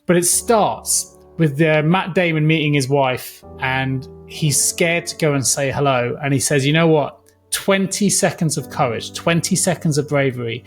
But it starts with Matt Damon meeting his wife, and he's scared to go and say hello. And he says, you know what? 20 seconds of courage, 20 seconds of bravery.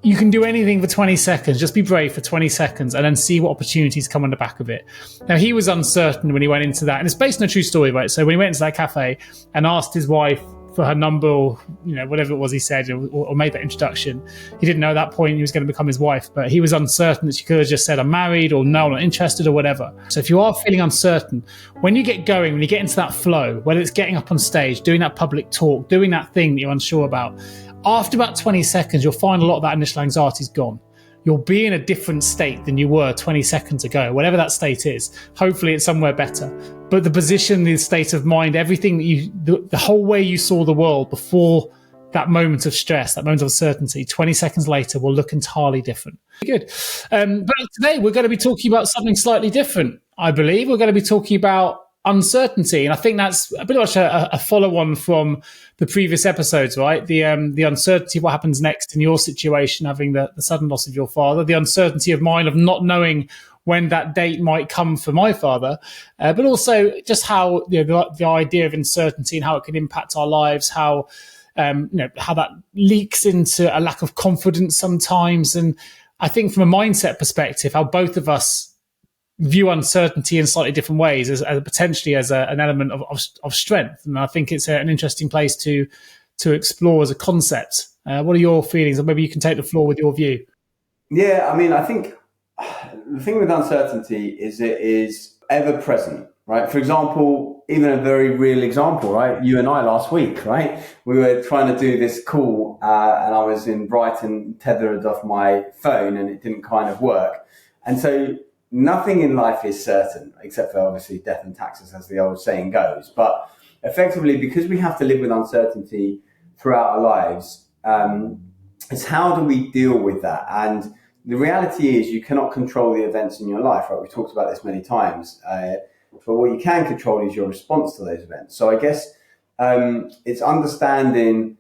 You can do anything for 20 seconds. Just be brave for 20 seconds and then see what opportunities come on the back of it. Now, he was uncertain when he went into that. And it's based on a true story, right? So when he went into that cafe and asked his wife for her number, or whatever it was he said, or made that introduction, he didn't know at that point he was going to become his wife, but he was uncertain that she could have just said, I'm married, or no, I'm not interested, or whatever. So if you are feeling uncertain, when you get going, when you get into that flow, whether it's getting up on stage, doing that public talk, doing that thing that you're unsure about, after about 20 seconds, you'll find a lot of that initial anxiety is gone. You'll be in a different state than you were 20 seconds ago, whatever that state is. Hopefully it's somewhere better. But the position, the state of mind, everything that the whole way you saw the world before that moment of stress, that moment of uncertainty, 20 seconds later will look entirely different. Good. But today we're going to be talking about something slightly different, I believe. We're going to be talking about uncertainty. And I think that's a bit much a follow-on from the previous episodes, right? The uncertainty of what happens next in your situation, having the sudden loss of your father, the uncertainty of mine of not knowing when that date might come for my father, but also just how the idea of uncertainty and how it can impact our lives, how that leaks into a lack of confidence sometimes. And I think from a mindset perspective, how both of us view uncertainty in slightly different ways, as potentially as an element of strength. And I think it's an interesting place to explore as a concept. What are your feelings? Or maybe you can take the floor with your view. Yeah, I mean, I think the thing with uncertainty is it is ever present, right? For example, even a very real example, right? You and I last week, right? We were trying to do this call and I was in Brighton, tethered off my phone, and it didn't kind of work. And so nothing in life is certain, except for obviously death and taxes, as the old saying goes. But effectively, because we have to live with uncertainty throughout our lives, it's how do we deal with that? And the reality is you cannot control the events in your life, right? We've talked about this many times. But what you can control is your response to those events. So I guess it's understanding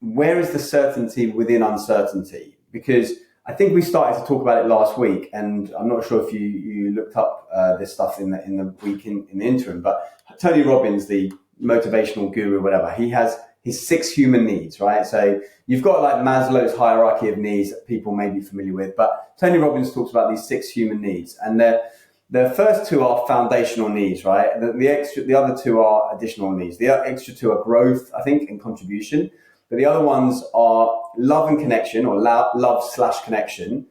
where is the certainty within uncertainty, because I think we started to talk about it last week, and I'm not sure if you looked up this stuff in the week in the interim, but Tony Robbins, the motivational guru, whatever, he has his 6 human needs, right? So you've got like Maslow's hierarchy of needs that people may be familiar with, but Tony Robbins talks about these 6 human needs, and the first 2 are foundational needs, right? The other 2 are additional needs. The extra 2 are growth, I think, and contribution. But the other ones are love and connection, or love/connection,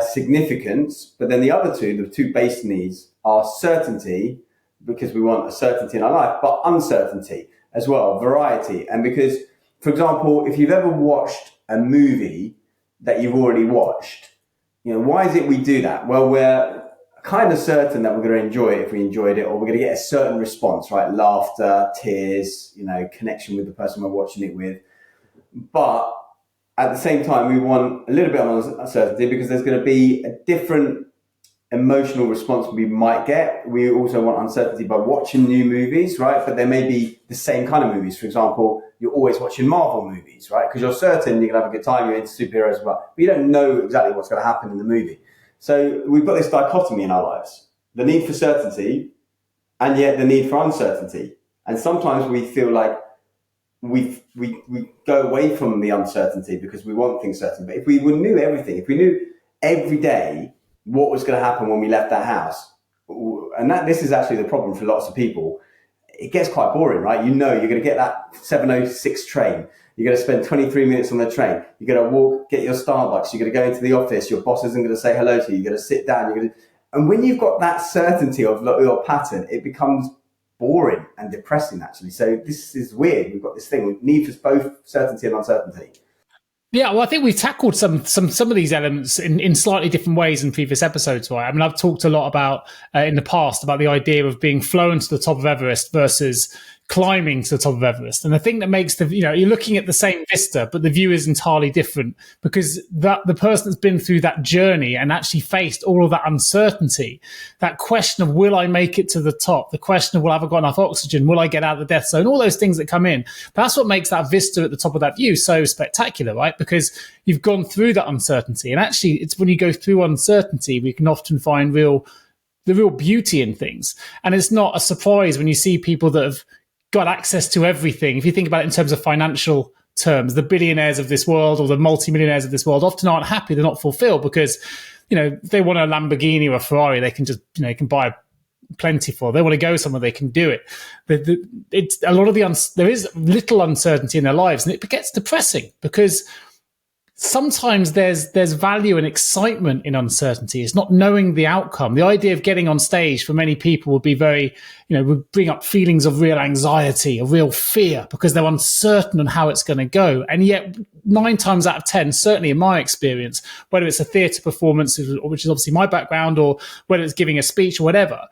significance. But then the other 2, the 2 base needs, are certainty, because we want a certainty in our life, but uncertainty as well, variety. And because, for example, if you've ever watched a movie that you've already watched, why is it we do that? Well, we're kind of certain that we're going to enjoy it if we enjoyed it, or we're going to get a certain response, right? Laughter, tears, connection with the person we're watching it with. But at the same time, we want a little bit of uncertainty because there's going to be a different emotional response we might get. We also want uncertainty by watching new movies, right? But there may be the same kind of movies. For example, you're always watching Marvel movies, right? Because you're certain you're going to have a good time, you're into superheroes as well. But you don't know exactly what's going to happen in the movie. So we've got this dichotomy in our lives, the need for certainty and yet the need for uncertainty. And sometimes we feel like we go away from the uncertainty because we want things certain. But if we knew everything, if we knew every day what was going to happen when we left that house, and this is actually the problem for lots of people, it gets quite boring, right? You're going to get that 7:06 train. You're going to spend 23 minutes on the train. You're going to walk, get your Starbucks. You're going to go into the office. Your boss isn't going to say hello to you. You're going to sit down. And when you've got that certainty of your pattern, it becomes boring and depressing, actually. So this is weird. We've got this thing. We need for both certainty and uncertainty. Yeah, well, I think we've tackled some of these elements in slightly different ways in previous episodes, right? I mean, I've talked a lot about in the past about the idea of being flown to the top of Everest versus climbing to the top of Everest. And the thing that makes you're looking at the same vista, but the view is entirely different because the person that's been through that journey and actually faced all of that uncertainty, that question of will I make it to the top, the question of will I have got enough oxygen, will I get out of the death zone, all those things that come in. That's what makes that vista at the top of that view so spectacular, right? Because you've gone through that uncertainty. And actually, it's when you go through uncertainty, we can often find the real beauty in things. And it's not a surprise when you see people that have got access to everything. If you think about it in terms of financial terms, the billionaires of this world or the multimillionaires of this world often aren't happy. They're not fulfilled because, if they want a Lamborghini or a Ferrari, they can just, can buy plenty for. They want to go somewhere, they can do it. It's a lot of there is little uncertainty in their lives, and it gets depressing because sometimes there's value and excitement in uncertainty. It's not knowing the outcome. The idea of getting on stage for many people would be very, would bring up feelings of real anxiety, of real fear, because they're uncertain on how it's going to go. And yet 9 times out of 10, certainly in my experience, whether it's a theatre performance, which is obviously my background, or whether it's giving a speech or whatever,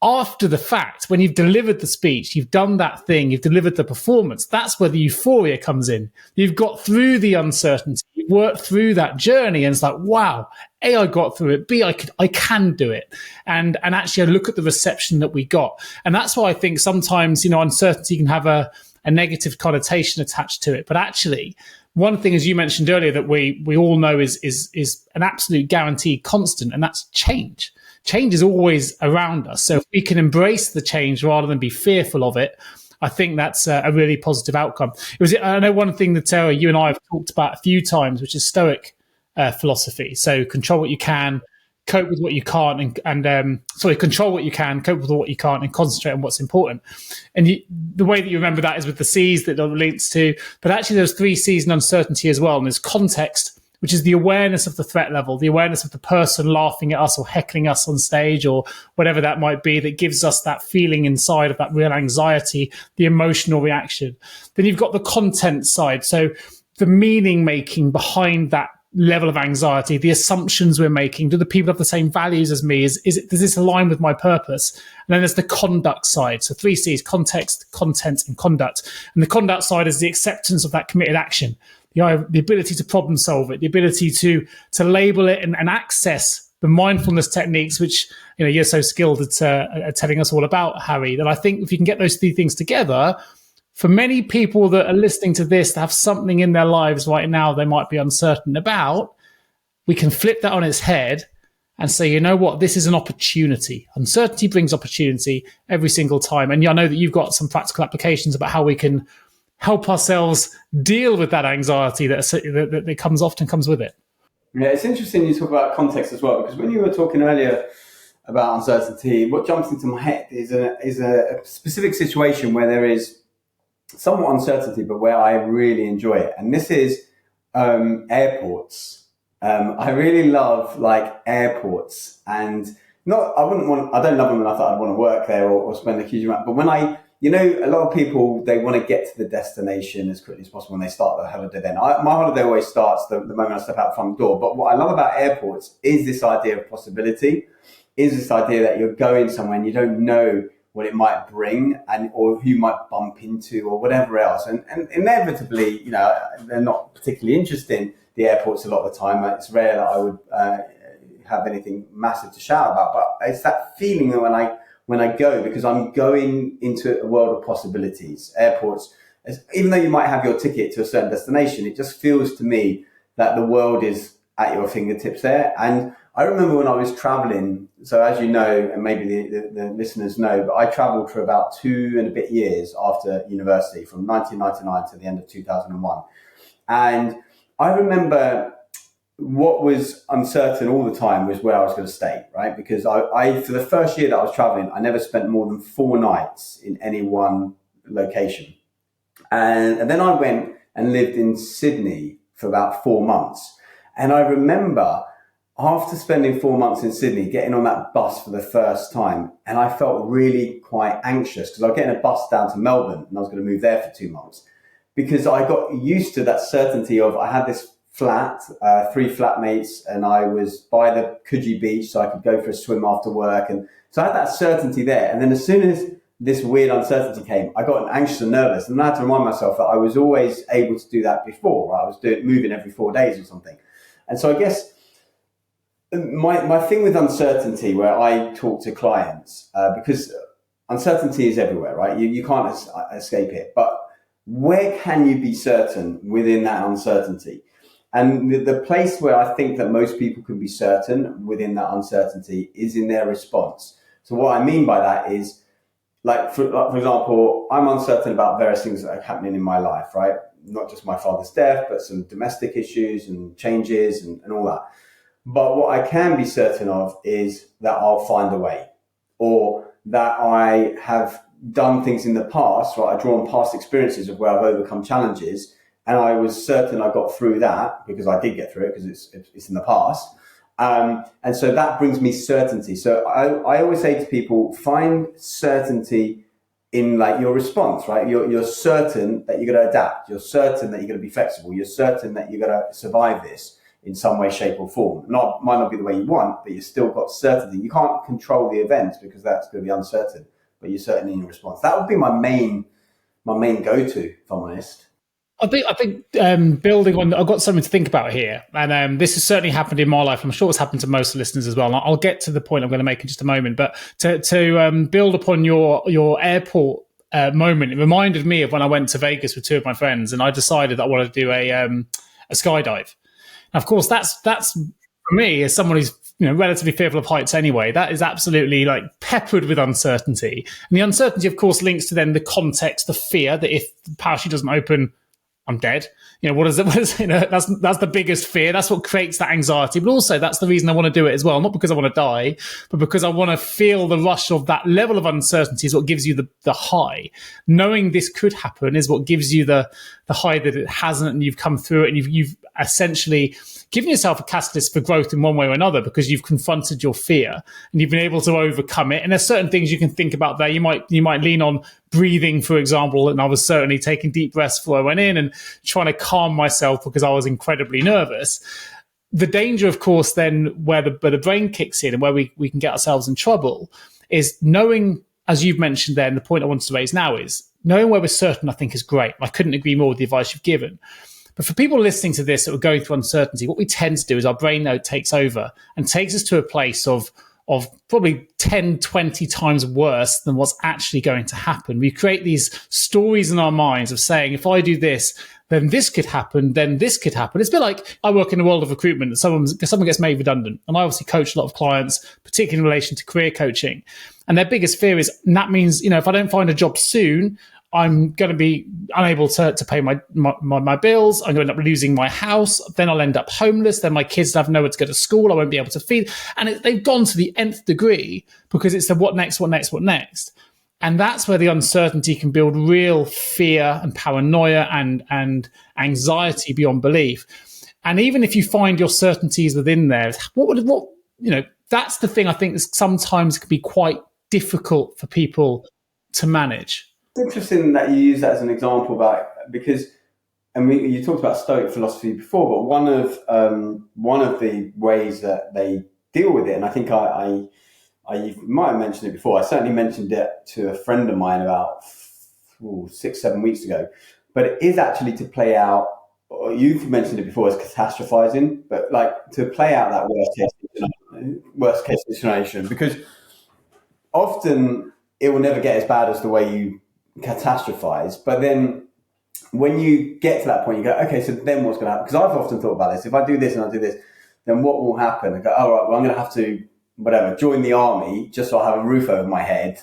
after the fact, when you've delivered the speech, you've done that thing, you've delivered the performance, that's where the euphoria comes in. You've got through the uncertainty, you've worked through that journey, and it's like, wow, A, I got through it, B, I can do it. And actually I look at the reception that we got. And that's why I think sometimes, uncertainty can have a negative connotation attached to it. But actually, one thing, as you mentioned earlier, that we all know is an absolute guaranteed constant, and that's change. Change is always around us. So if we can embrace the change rather than be fearful of it, I think that's a really positive outcome. I know one thing that you and I have talked about a few times, which is Stoic philosophy. So control what you can, cope with what you can't, and control what you can, cope with what you can't, and concentrate on what's important. And the way that you remember that is with the C's that it relates to. But actually, there's 3 C's in uncertainty as well. And there's context, which is the awareness of the threat level, the awareness of the person laughing at us or heckling us on stage or whatever that might be, that gives us that feeling inside of that real anxiety, the emotional reaction. Then you've got the content side. So the meaning making behind that level of anxiety, the assumptions we're making. Do the people have the same values as me? Does this align with my purpose? And then there's the conduct side. So 3 C's: context, content, and conduct. And the conduct side is the acceptance of that committed action. The ability to problem solve it, the ability to label it and access the mindfulness techniques, which you're so skilled at telling us all about, Harry. That I think if you can get those 3 things together, for many people that are listening to this, to have something in their lives right now they might be uncertain about, we can flip that on its head and say, you know what, this is an opportunity. Uncertainty brings opportunity every single time. And I know that you've got some practical applications about how we can help ourselves deal with that anxiety that often comes with it. Yeah, it's interesting you talk about context as well, because when you were talking earlier about uncertainty, what jumps into my head is a specific situation where there is somewhat uncertainty, but where I really enjoy it. And this is airports. I really love airports, and I don't love them enough that I'd want to work there or spend a huge amount. But when a lot of people, they want to get to the destination as quickly as possible when they start their holiday. Then my holiday always starts the moment I step out the front door. But what I love about airports is this idea of possibility, is this idea that you're going somewhere and you don't know what it might bring or who you might bump into or whatever else. And inevitably, they're not particularly interesting, the airports, a lot of the time. It's rare that I would have anything massive to shout about, but it's that feeling that when I go, because I'm going into a world of possibilities. Airports, even though you might have your ticket to a certain destination, it just feels to me that the world is at your fingertips there. And I remember when I was traveling, so as you know, and maybe the listeners know, but I traveled for about 2 and a bit years after university, from 1999 to the end of 2001. And I remember what was uncertain all the time was where I was going to stay, right? Because I for the first year that I was traveling, I never spent more than 4 nights in any one location. And then I went and lived in Sydney for about 4 months. And I remember after spending 4 months in Sydney, getting on that bus for the first time, and I felt really quite anxious because I was getting a bus down to Melbourne and I was going to move there for 2 months, because I got used to that certainty of I had this flat, 3 flatmates, and I was by the Coogee beach, so I could go for a swim after work. And so I had that certainty there. And then as soon as this weird uncertainty came, I got anxious and nervous, and I had to remind myself that I was always able to do that before. Right? I was moving every 4 days or something. And so I guess my thing with uncertainty, where I talk to clients, because uncertainty is everywhere, right? You can't escape it. But where can you be certain within that uncertainty? And the place where I think that most people can be certain within that uncertainty is in their response. So what I mean by that is, for example, I'm uncertain about various things that are happening in my life, right? Not just my father's death, but some domestic issues and changes and all that. But what I can be certain of is that I'll find a way, or that I have done things in the past, right? I draw on past experiences of where I've overcome challenges, and I was certain I got through that because I did get through it because it's in the past. And so that brings me certainty. So I always say to people, find certainty in like your response, right? You're certain that you're going to adapt. You're certain that you're going to be flexible. You're certain that you're going to survive this in some way, shape or form. Might not be the way you want, but you've still got certainty. You can't control the event because that's going to be uncertain, but you're certain in your response. That would be my main go-to, if I'm honest. I think building on, I've got something to think about here, and this has certainly happened in my life. I'm sure it's happened to most listeners as well. And I'll get to the point I'm going to make in just a moment. But to build upon your airport moment, it reminded me of when I went to Vegas with two of my friends, and I decided that I wanted to do a skydive. And of course, that's for me as someone who's relatively fearful of heights anyway. That is absolutely like peppered with uncertainty, and the uncertainty, of course, links to then the context, the fear that if the parachute doesn't open, I'm dead. What is it? That's the biggest fear. That's what creates that anxiety. But also that's the reason I want to do it as well. Not because I want to die, but because I want to feel the rush of that level of uncertainty is what gives you the high. Knowing this could happen is what gives you the high that it hasn't, and you've come through it, and you've essentially given yourself a catalyst for growth in one way or another because you've confronted your fear and you've been able to overcome it. And there's certain things you can think about there. You might lean on breathing, for example, and I was certainly taking deep breaths before I went in and trying to calm myself because I was incredibly nervous. The danger, of course, then where the brain kicks in and where we can get ourselves in trouble is knowing, as you've mentioned there, and the point I wanted to raise now is knowing where we're certain, I think, is great. I couldn't agree more with the advice you've given. But for people listening to this that are going through uncertainty, what we tend to do is our brain node takes over and takes us to a place of probably 10, 20 times worse than what's actually going to happen. We create these stories in our minds of saying, if I do this, then this could happen, then this could happen. It's a bit like I work in the world of recruitment and someone gets made redundant. And I obviously coach a lot of clients, particularly in relation to career coaching. And their biggest fear is, and that means, if I don't find a job soon, I'm going to be unable to pay my bills. I'm going to end up losing my house. Then I'll end up homeless. Then my kids have nowhere to go to school. I won't be able to feed. And they've gone to the nth degree because it's the what next, what next, what next. And that's where the uncertainty can build real fear and paranoia and anxiety beyond belief. And even if you find your certainties within there, that's the thing I think is sometimes can be quite difficult for people to manage. It's interesting that you use that as an example because you talked about Stoic philosophy before, but one of the ways that they deal with it, and I think I might have mentioned it before. I certainly mentioned it to a friend of mine about 6-7 weeks ago, but it is actually to play out. Or you've mentioned it before as catastrophizing, but like to play out that worst case situation, because often it will never get as bad as the way you catastrophize, but then when you get to that point, you go, okay, so then what's going to happen? Because I've often thought about this. If I do this and I do this, then what will happen? I go, all right, well, I'm going to have to, join the army just so I have a roof over my head.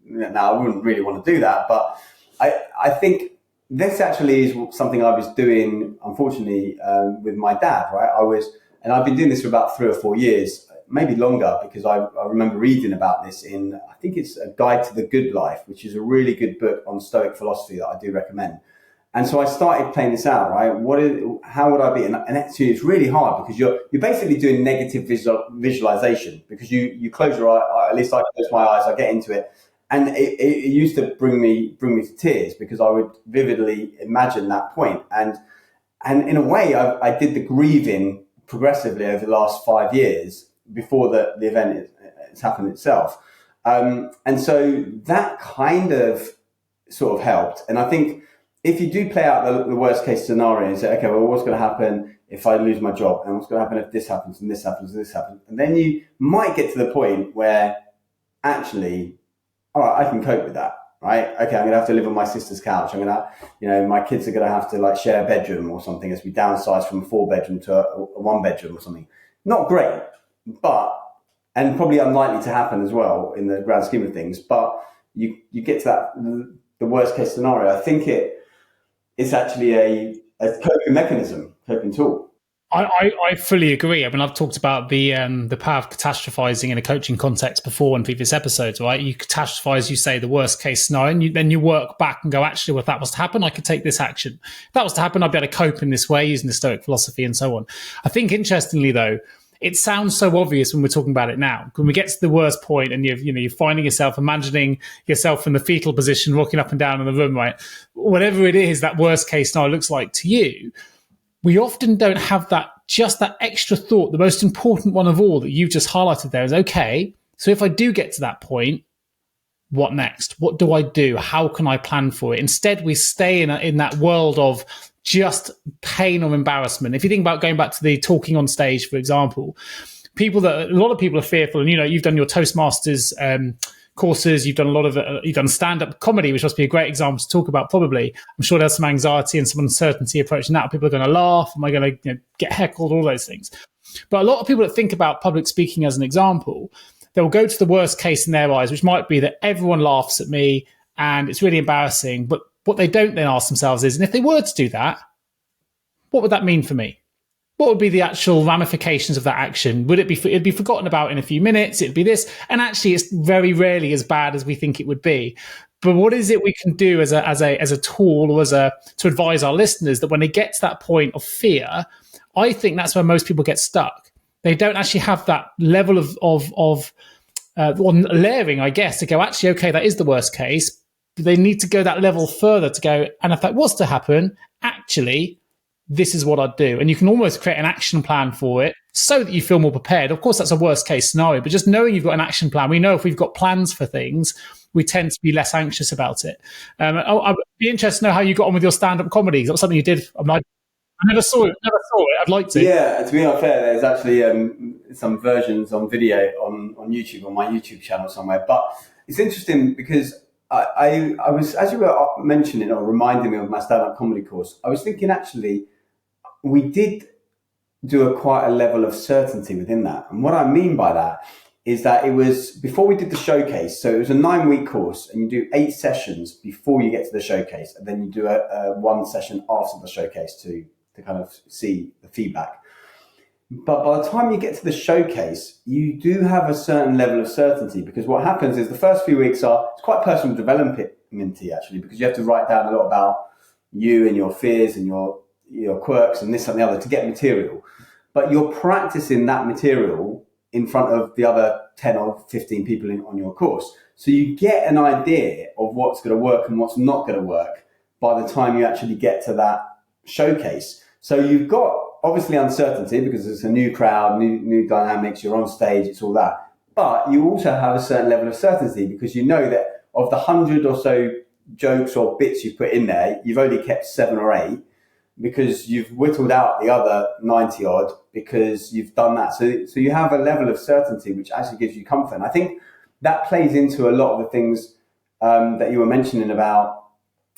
Now, I wouldn't really want to do that, but I think this actually is something I was doing, unfortunately, with my dad, right? And I've been doing this for about 3 or 4 years, maybe longer, because I remember reading about this in, I think it's A Guide to the Good Life, which is a really good book on Stoic philosophy that I do recommend. And so I started playing this out, right? How would I be? And actually it's really hard because you're basically doing negative visualization, because you close your eye, at least I close my eyes, I get into it. And it used to bring me to tears because I would vividly imagine that point. And in a way, I did the grieving progressively over the last 5 years before the event has happened itself. And so that kind of sort of helped. And I think if you do play out the worst case scenario and say, okay, well, what's going to happen if I lose my job? And what's going to happen if this happens and this happens and this happens? And then you might get to the point where actually, all right, I can cope with that, right? Okay, I'm going to have to live on my sister's couch. I'm going to, my kids are going to have to like share a bedroom or something as we downsize from a 4-bedroom to a 1-bedroom or something. Not great, and probably unlikely to happen as well in the grand scheme of things. But you get to that, the worst case scenario. I think it's actually a coping mechanism, coping tool. I fully agree. I mean, I've talked about the power of catastrophizing in a coaching context before in previous episodes, right? You catastrophize, you say the worst case scenario, and then you work back and go, actually, well, if that was to happen, I could take this action. If that was to happen, I'd be able to cope in this way using the Stoic philosophy and so on. I think, interestingly, though, it sounds so obvious when we're talking about it now. When we get to the worst point and you're finding yourself, imagining yourself in the fetal position, walking up and down in the room, right? Whatever it is that worst case scenario looks like to you, we often don't have that extra thought. The most important one of all that you've just highlighted there is, okay, so if I do get to that point, what next? What do I do? How can I plan for it? Instead, we stay in that world of just pain or embarrassment. If you think about going back to the talking on stage, for example, a lot of people are fearful, and you've done your Toastmasters courses, you've done stand-up comedy, which must be a great example to talk about. Probably, I'm sure there's some anxiety and some uncertainty approaching that. People are going to laugh. Am I going to get heckled? All those things. But a lot of people that think about public speaking as an example, they will go to the worst case in their eyes, which might be that everyone laughs at me and it's really embarrassing. But what they don't then ask themselves is, and if they were to do that, what would that mean for me? What would be the actual ramifications of that action? It'd be forgotten about in a few minutes. It'd be this. And actually, it's very rarely as bad as we think it would be. But what is it we can do as a tool or to advise our listeners that when they get to that point of fear, I think that's where most people get stuck. They don't actually have that level of layering, I guess, to go, actually, okay, that is the worst case. But they need to go that level further to go, and if that was to happen, actually, this is what I'd do. And you can almost create an action plan for it so that you feel more prepared. Of course, that's a worst case scenario, but just knowing you've got an action plan, we know if we've got plans for things, we tend to be less anxious about it. I'd be interested to know how you got on with your stand-up comedy. That was something you did. I never saw it. I'd like to. Yeah, to be fair, there's actually some versions on video on YouTube, on my YouTube channel somewhere. But it's interesting because I was, as you were mentioning or reminding me of my stand-up comedy course, I was thinking actually, we did do quite a level of certainty within that. And what I mean by that is that it was before we did the showcase. So it was a 9-week course and you do 8 sessions before you get to the showcase. And then you do a 1 session after the showcase to kind of see the feedback. But by the time you get to the showcase, you do have a certain level of certainty, because what happens is the first few weeks it's quite personal development-y actually, because you have to write down a lot about you and your fears and your quirks and this and the other to get material. But you're practicing that material in front of the other 10 or 15 people on your course. So you get an idea of what's going to work and what's not going to work by the time you actually get to that showcase. So you've got obviously uncertainty because it's a new crowd, new dynamics, you're on stage, it's all that. But you also have a certain level of certainty because you know that of the 100 or so jokes or bits you put in there, you've only kept 7 or 8 because you've whittled out the other 90 odd because you've done that. So you have a level of certainty which actually gives you comfort. And I think that plays into a lot of the things that you were mentioning about.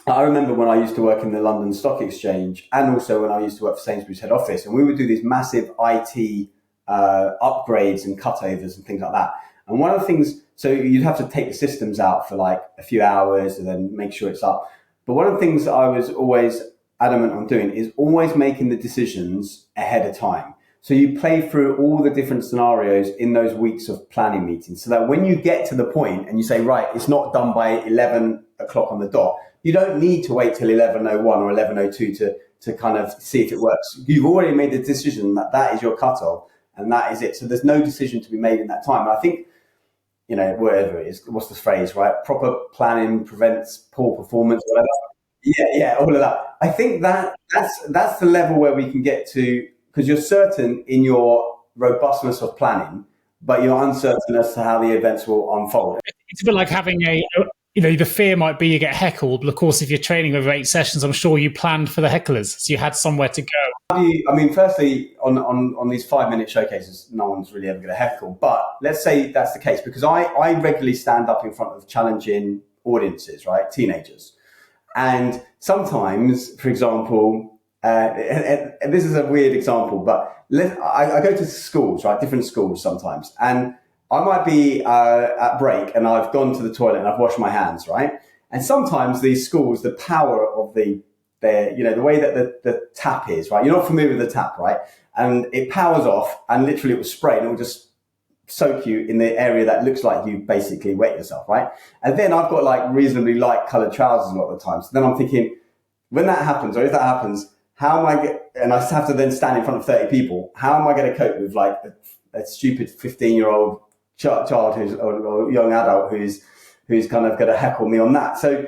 I remember when I used to work in the London Stock Exchange and also when I used to work for Sainsbury's head office, and we would do these massive IT upgrades and cutovers and things like that. And one of the things, so you'd have to take the systems out for like a few hours and then make sure it's up. But one of the things I was always adamant on doing is always making the decisions ahead of time. So you play through all the different scenarios in those weeks of planning meetings so that when you get to the point and you say, right, it's not done by 11 o'clock on the dot, you don't need to wait till 11:01 or 11:02 to kind of see if it works. You've already made the decision that is your cutoff and that is it. So there's no decision to be made in that time. And I think, whatever it is, what's the phrase, right? Proper planning prevents poor performance, whatever. Yeah, all of that. I think that's the level where we can get to, because you're certain in your robustness of planning, but you're uncertain as to how the events will unfold. It's a bit like having the fear might be you get heckled, but of course, if you're training over 8 sessions, I'm sure you planned for the hecklers, so you had somewhere to go. Firstly, on these 5-minute showcases, no one's really ever going to heckle, but let's say that's the case, because I regularly stand up in front of challenging audiences, right? Teenagers. And sometimes, for example, and this is a weird example, but I go to schools, right? Different schools sometimes. And I might be at break and I've gone to the toilet and I've washed my hands, right? And sometimes these schools, the power of the way that the tap is, right? You're not familiar with the tap, right? And it powers off and literally it will spray and it will just soak you in the area that looks like you basically wet yourself, right? And then I've got like reasonably light colored trousers a lot of the time. So then I'm thinking, when that happens, or if that happens, how am I and I have to then stand in front of 30 people, how am I going to cope with like a stupid 15-year-old child who's or young adult who's kind of going to heckle me on that? So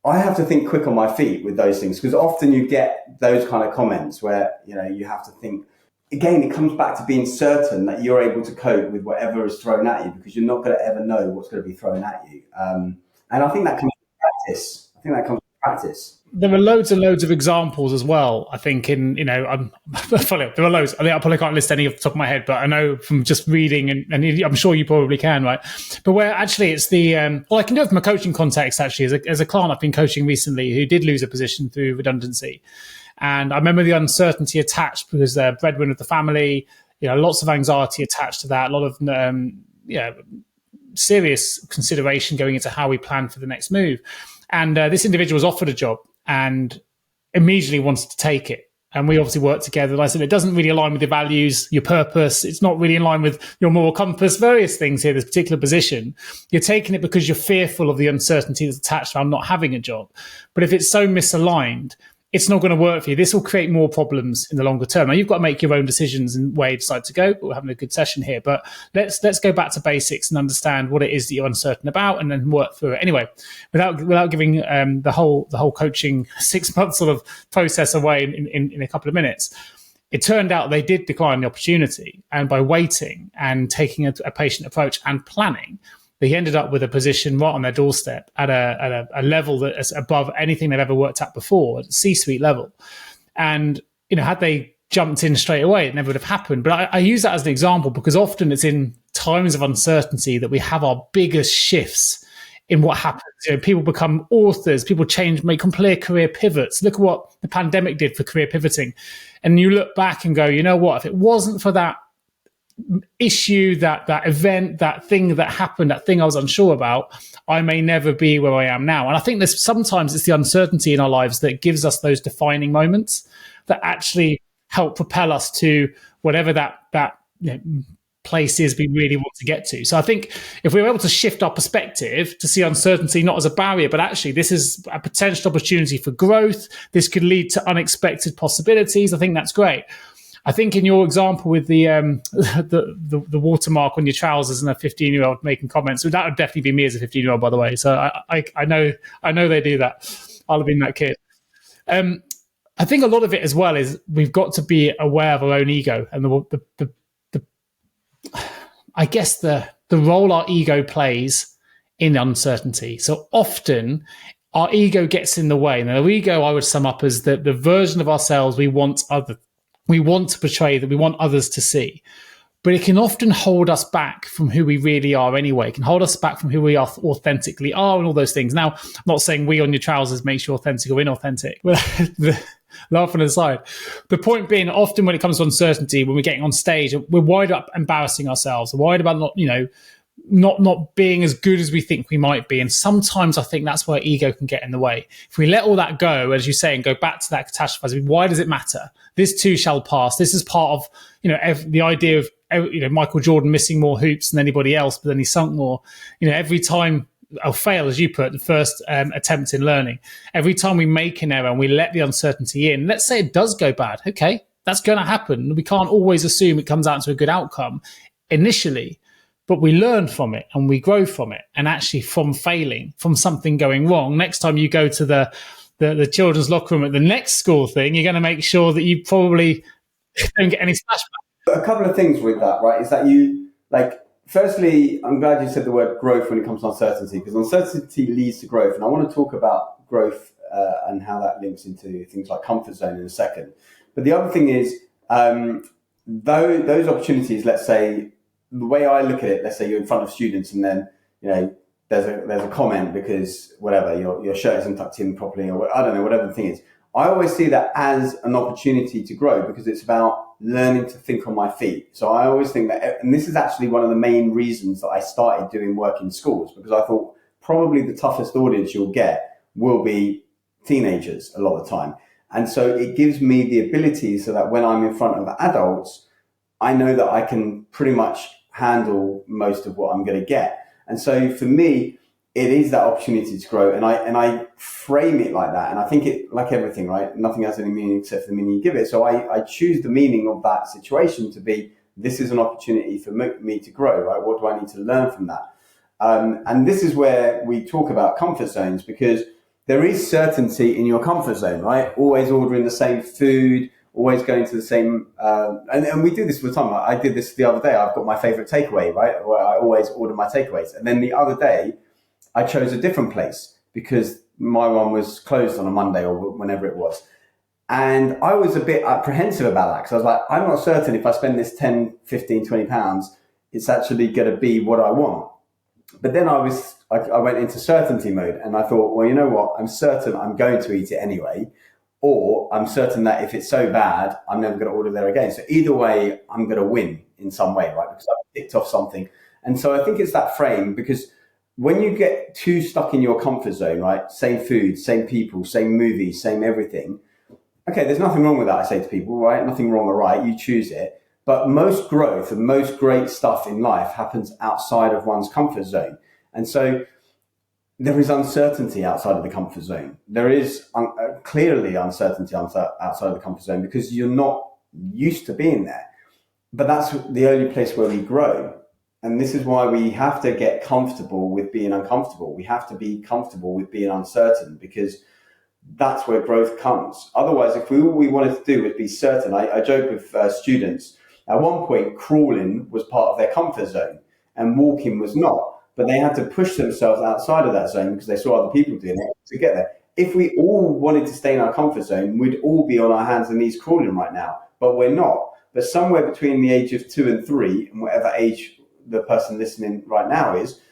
I have to think quick on my feet with those things, because often you get those kind of comments where, you have to think. Again, it comes back to being certain that you're able to cope with whatever is thrown at you, because you're not going to ever know what's going to be thrown at you. And I think that comes from practice. There are loads and loads of examples as well. I think there are loads. I probably can't list any off the top of my head, but I know from just reading, and I'm sure you probably can, right? But where actually it's I can do it from a coaching context, actually, as a client I've been coaching recently who did lose a position through redundancy. And I remember the uncertainty attached because they're breadwinner of the family, lots of anxiety attached to that, a lot of serious consideration going into how we plan for the next move. And this individual was offered a job and immediately wanted to take it. And we obviously worked together. And I said, it doesn't really align with your values, your purpose. It's not really in line with your moral compass, various things here, this particular position. You're taking it because you're fearful of the uncertainty that's attached around not having a job. But if it's so misaligned, it's not going to work for you. This will create more problems in the longer term. Now, you've got to make your own decisions and where you decide to go. We're having a good session here, but let's go back to basics and understand what it is that you're uncertain about, and then work through it. Anyway, without giving the whole coaching 6 months sort of process away in a couple of minutes, it turned out they did decline the opportunity, and by waiting and taking a patient approach and planning, they ended up with a position right on their doorstep at a level that is above anything they've ever worked at before, at C-suite level. And, had they jumped in straight away, it never would have happened. But I use that as an example because often it's in times of uncertainty that we have our biggest shifts in what happens. People become authors, people make complete career pivots. Look at what the pandemic did for career pivoting. And you look back and go, you know what, if it wasn't for that issue, that event, that thing that happened, that thing I was unsure about, I may never be where I am now. And I think sometimes it's the uncertainty in our lives that gives us those defining moments that actually help propel us to whatever that place is we really want to get to. So I think if we're able to shift our perspective to see uncertainty not as a barrier, but actually this is a potential opportunity for growth, this could lead to unexpected possibilities, I think that's great. I think in your example with the watermark on your trousers and a 15-year-old making comments, that would definitely be me as a 15-year-old, by the way. So I know they do that. I'll have been that kid. I think a lot of it as well is we've got to be aware of our own ego and I guess the role our ego plays in uncertainty. So often our ego gets in the way. And our ego, I would sum up as the version of ourselves we want to portray, that we want others to see. But it can often hold us back from who we really are anyway. It can hold us back from who we authentically are and all those things. Now, I'm not saying we on your trousers makes you authentic or inauthentic. Laughing aside. The point being, often when it comes to uncertainty, when we're getting on stage, we're worried about embarrassing ourselves. We're worried about not being as good as we think we might be. And sometimes I think that's where ego can get in the way. If we let all that go, as you say, and go back to that catastrophizing, why does it matter? This too shall pass. This is part of, the idea of, Michael Jordan missing more hoops than anybody else, but then he sunk more. Every time I'll fail, as you put, the first attempt in learning. Every time we make an error and we let the uncertainty in, let's say it does go bad. Okay, that's going to happen. We can't always assume it comes out to a good outcome initially. But we learn from it and we grow from it. And actually from failing, from something going wrong, next time you go to the children's locker room at the next school thing, you're going to make sure that you probably don't get any splashback. A couple of things with that, right, is that you like, firstly, I'm glad you said the word growth when it comes to uncertainty, because uncertainty leads to growth. And I want to talk about growth and how that links into things like comfort zone in a second. But the other thing is, though those opportunities, let's say, the way I look at it, let's say you're in front of students and then, there's a comment because whatever, your shirt isn't tucked in properly, or I don't know, whatever the thing is. I always see that as an opportunity to grow, because it's about learning to think on my feet. So I always think that, and this is actually one of the main reasons that I started doing work in schools, because I thought probably the toughest audience you'll get will be teenagers a lot of the time. And so it gives me the ability so that when I'm in front of adults, I know that I can pretty much handle most of what I'm going to get. And so for me, it is that opportunity to grow, and I frame it like that. And I think it, like everything, right? Nothing has any meaning except for the meaning you give it. So I choose the meaning of that situation to be, this is an opportunity for me to grow, right? What do I need to learn from that? And this is where we talk about comfort zones, because there is certainty in your comfort zone, right? Always ordering the same food, always going to the same, and we do this all the time. I did this the other day. I've got my favorite takeaway, right? Where I always order my takeaways. And then the other day, I chose a different place because my one was closed on a Monday or whenever it was. And I was a bit apprehensive about that, because I was like, I'm not certain if I spend this 10, 15, 20 pounds, it's actually going to be what I want. But then I went into certainty mode, and I thought, well, you know what? I'm certain I'm going to eat it anyway, or I'm certain that if it's so bad, I'm never going to order there again. So either way, I'm going to win in some way, right? Because I've ticked off something. And so I think it's that frame, because when you get too stuck in your comfort zone, right? Same food, same people, same movies, same everything. Okay, there's nothing wrong with that, I say to people, right? Nothing wrong or right, you choose it. But most growth and most great stuff in life happens outside of one's comfort zone. And so there is uncertainty outside of the comfort zone. There is clearly uncertainty outside of the comfort zone, because you're not used to being there. But that's the only place where we grow. And this is why we have to get comfortable with being uncomfortable. We have to be comfortable with being uncertain, because that's where growth comes. Otherwise, if all we wanted to do was be certain, I joke with students, at one point, crawling was part of their comfort zone and walking was not. But they had to push themselves outside of that zone because they saw other people doing it to get there. If we all wanted to stay in our comfort zone, we'd all be on our hands and knees crawling right now, but we're not. But somewhere between the age of 2 and 3, and whatever age the person listening right now is,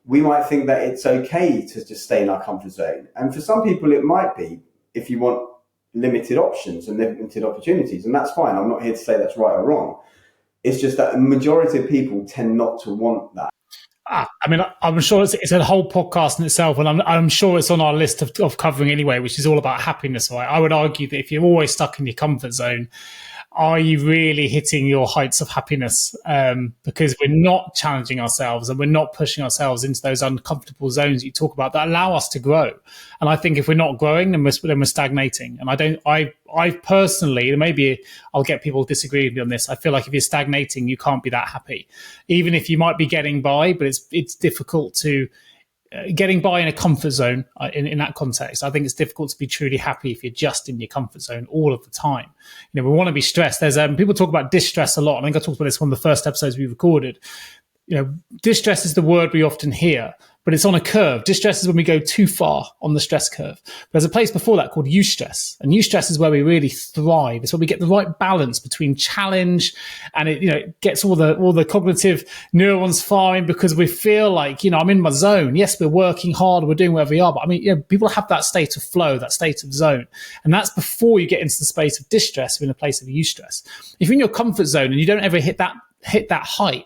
we might think that it's okay to just stay in our comfort zone. And for some people, it might be, if you want limited options and limited opportunities, and that's fine. I'm not here to say that's right or wrong. It's just that the majority of people tend not to want that. I mean, I'm sure it's a whole podcast in itself, and I'm sure it's on our list of covering anyway, which is all about happiness, right? I would argue that if you're always stuck in your comfort zone, are you really hitting your heights of happiness? Because we're not challenging ourselves and we're not pushing ourselves into those uncomfortable zones you talk about that allow us to grow. And I think if we're not growing, then we're stagnating. And I personally, maybe I'll get people to disagree with me on this, I feel like if you're stagnating, you can't be that happy. Even if you might be getting by, but it's difficult to getting by in a comfort zone in that context. I think it's difficult to be truly happy if you're just in your comfort zone all of the time. We want to be stressed. There's people talk about distress a lot. I think I talked about this one of the first episodes we recorded. Distress is the word we often hear, but it's on a curve. Distress is when we go too far on the stress curve. There's a place before that called eustress, and eustress is where we really thrive. It's where we get the right balance between challenge and it gets all the cognitive neurons firing, because we feel like, I'm in my zone. Yes, we're working hard, we're doing whatever we are, but people have that state of flow, that state of zone. And that's before you get into the space of distress, or in a place of eustress. If you're in your comfort zone and you don't ever hit that height,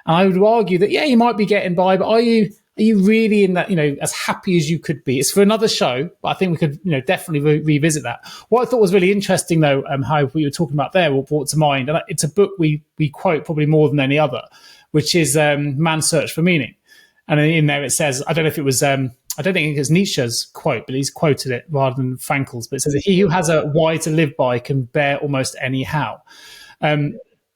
and I would argue that, yeah, you might be getting by, but are you really in that, as happy as you could be? It's for another show, but I think we could, definitely revisit that. What I thought was really interesting, though, how we were talking about there, what brought to mind, and it's a book we quote probably more than any other, which is Man's Search for Meaning. And in there it says, I don't know if it was, I don't think it's Nietzsche's quote, but he's quoted it rather than Frankel's, but it says, he who has a why to live by can bear almost any how.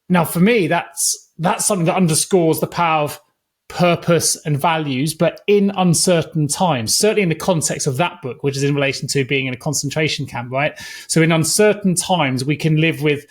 Now, for me, that's something that underscores the power of purpose and values, but in uncertain times, certainly in the context of that book, which is in relation to being in a concentration camp, right? So in uncertain times, we can live with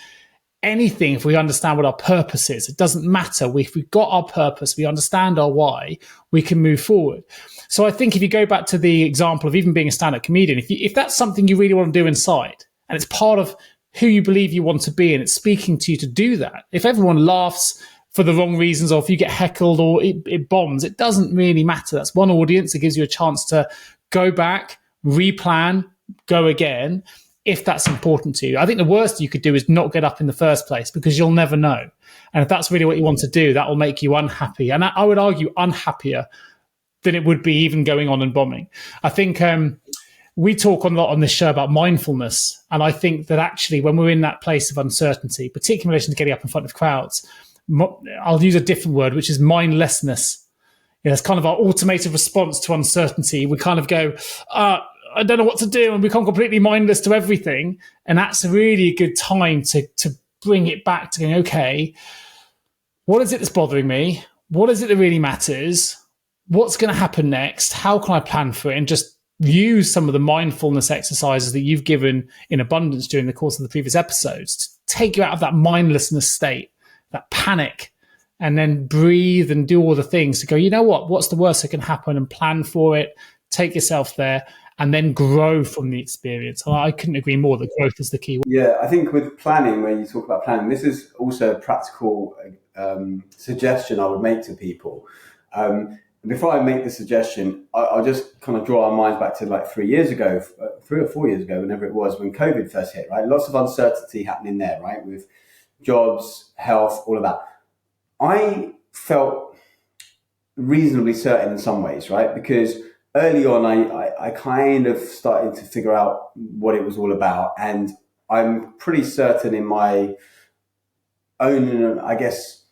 anything if we understand what our purpose is. It doesn't matter. If we've got our purpose, we understand our why, we can move forward. So I think if you go back to the example of even being a stand-up comedian, if that's something you really want to do inside, and it's part of who you believe you want to be, and it's speaking to you to do that, if everyone laughs for the wrong reasons, or if you get heckled or it bombs, it doesn't really matter. That's one audience. It gives you a chance to go back, replan, go again, if that's important to you. I think the worst you could do is not get up in the first place, because you'll never know. And if that's really what you want to do, that will make you unhappy. And I would argue unhappier than it would be even going on and bombing. I think we talk a lot on this show about mindfulness. And I think that actually when we're in that place of uncertainty, particularly in relation to getting up in front of crowds, I'll use a different word, which is mindlessness. It's kind of our automated response to uncertainty. We kind of go, I don't know what to do, and become completely mindless to everything. And that's a really good time to bring it back to going, okay, what is it that's bothering me? What is it that really matters? What's going to happen next? How can I plan for it? And just use some of the mindfulness exercises that you've given in abundance during the course of the previous episodes to take you out of that mindlessness state, that panic, and then breathe and do all the things to go, you know what? What's the worst that can happen? And plan for it. Take yourself there. And then grow from the experience. I couldn't agree more that growth is the key. Yeah, I think with planning, when you talk about planning, this is also a practical suggestion I would make to people. Before I make the suggestion, I'll just kind of draw our minds back to like 3 years ago, 3 or 4 years ago, whenever it was, when COVID first hit, right? Lots of uncertainty happening there, right? With jobs, health, all of that. I felt reasonably certain in some ways, right? Because early on, I kind of started to figure out what it was all about. And I'm pretty certain in my own, I guess,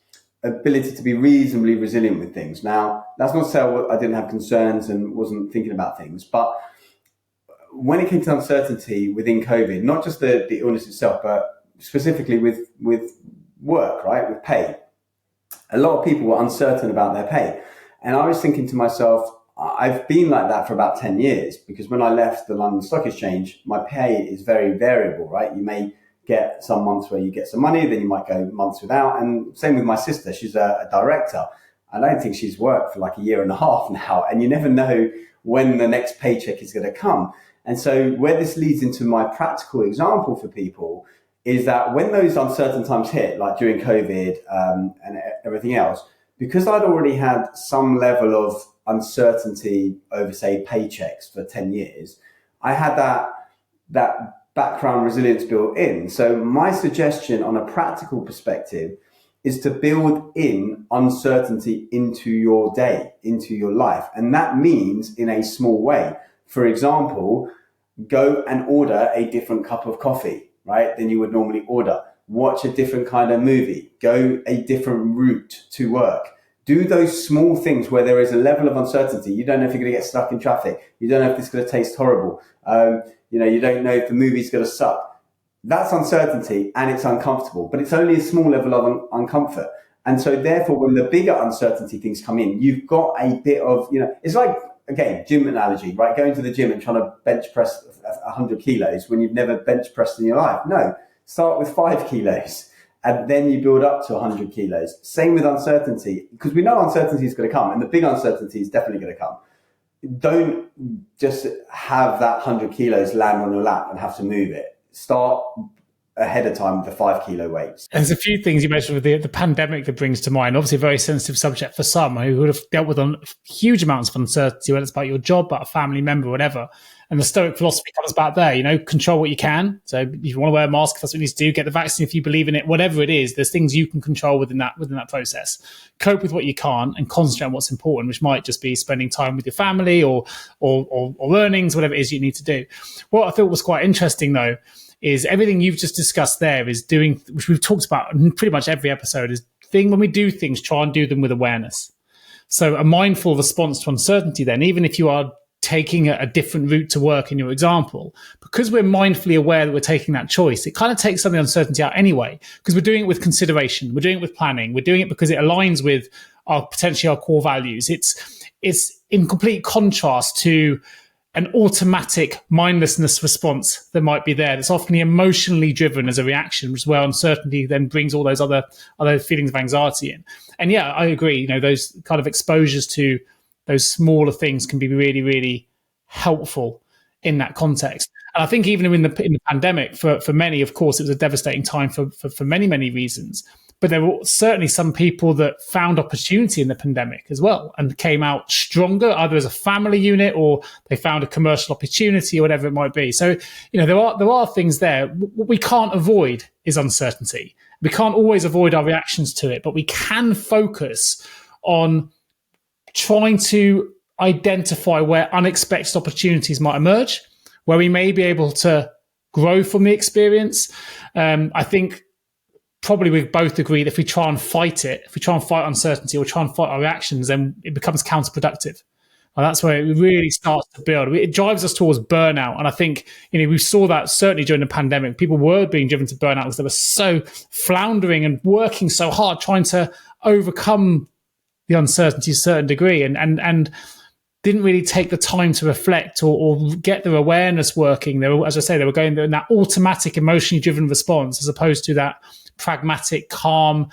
ability to be reasonably resilient with things. Now, that's not to say I didn't have concerns and wasn't thinking about things. But when it came to uncertainty within COVID, not just the illness itself, but specifically with work, right, with pay, a lot of people were uncertain about their pay. And I was thinking to myself, I've been like that for about 10 years, because when I left the London Stock Exchange, my pay is very variable, right? You may get some months where you get some money, then you might go months without. And same with my sister. She's a director. I don't think she's worked for like a year and a half now. And you never know when the next paycheck is going to come. And so where this leads into my practical example for people is that when those uncertain times hit, like during COVID and everything else, because I'd already had some level of uncertainty over, say, paychecks for 10 years, I had that background resilience built in. So my suggestion on a practical perspective is to build in uncertainty into your day, into your life. And that means in a small way. For example, go and order a different cup of coffee, right, than you would normally order. Watch a different kind of movie. Go a different route to work. Do those small things where there is a level of uncertainty. You don't know if you're going to get stuck in traffic. You don't know if it's going to taste horrible. You don't know if the movie's going to suck. That's uncertainty, and it's uncomfortable, but it's only a small level of uncomfort. And so therefore, when the bigger uncertainty things come in, you've got a bit of, it's like, again, gym analogy, right? Going to the gym and trying to bench press 100 kilos when you've never bench pressed in your life. No, start with 5 kilos. And then you build up to 100 kilos. Same with uncertainty, because we know uncertainty is going to come, and the big uncertainty is definitely going to come. Don't just have that 100 kilos land on your lap and have to move it. Start ahead of time with the 5 kilo weights. There's a few things you mentioned with the pandemic that brings to mind. Obviously, a very sensitive subject for some who would have dealt with huge amounts of uncertainty, whether it's about your job, about a family member, whatever. And the Stoic philosophy comes back there, control what you can. So if you want to wear a mask, if that's what you need to do, get the vaccine if you believe in it, whatever it is, there's things you can control within that process. Cope with what you can't and concentrate on what's important, which might just be spending time with your family or earnings, whatever it is you need to do. What I thought was quite interesting, though, is everything you've just discussed there is doing, which we've talked about in pretty much every episode, is when we do things, try and do them with awareness. So a mindful response to uncertainty then, even if you are taking a different route to work in your example, because we're mindfully aware that we're taking that choice, it kind of takes some of the uncertainty out anyway, because we're doing it with consideration, we're doing it with planning, we're doing it because it aligns with potentially our core values. It's in complete contrast to an automatic mindlessness response that might be there. That's often emotionally driven as a reaction, which is where uncertainty then brings all those other feelings of anxiety in. And yeah, I agree. You know, those kind of exposures to those smaller things can be really, really helpful in that context. And I think even in the pandemic, for many, of course, it was a devastating time for many, many reasons. But there were certainly some people that found opportunity in the pandemic as well and came out stronger, either as a family unit or they found a commercial opportunity or whatever it might be. So, you know, there are things there. What we can't avoid is uncertainty. We can't always avoid our reactions to it, but we can focus on trying to identify where unexpected opportunities might emerge, where we may be able to grow from the experience. I think probably we both agree that if we try and fight it, if we try and fight uncertainty or try and fight our reactions, then it becomes counterproductive. And that's where it really starts to build. It drives us towards burnout. And I think, you know, we saw that certainly during the pandemic. People were being driven to burnout because they were so floundering and working so hard, trying to overcome the uncertainty to a certain degree and didn't really take the time to reflect or get their awareness working. They were, as I say, they were going in that automatic, emotionally driven response as opposed to that pragmatic, calm,